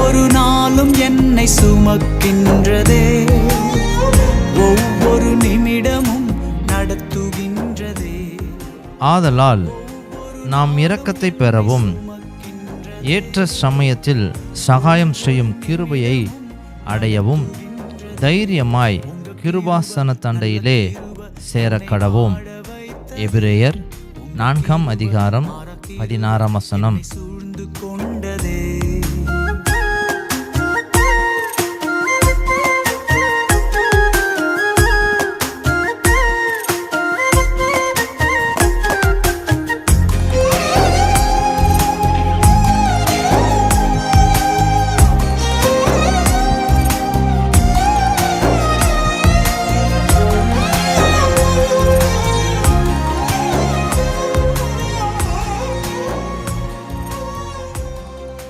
ஒவ்வொரு நாளும் என்னை சுமக்கின்றதே, ஒவ்வொரு நிமிடமும் நடத்துகின்றதே. ஆதலால் நாம் இரக்கத்தை பெறவும் ஏற்ற சமயத்தில் சகாயம் செய்யும் கிருபையை அடையவும் தைரியமாய் கிருபாசன தண்டையிலே சேரக்கடவோம். எபிரேயர் 4 அதிகாரம் 16 வசனம்.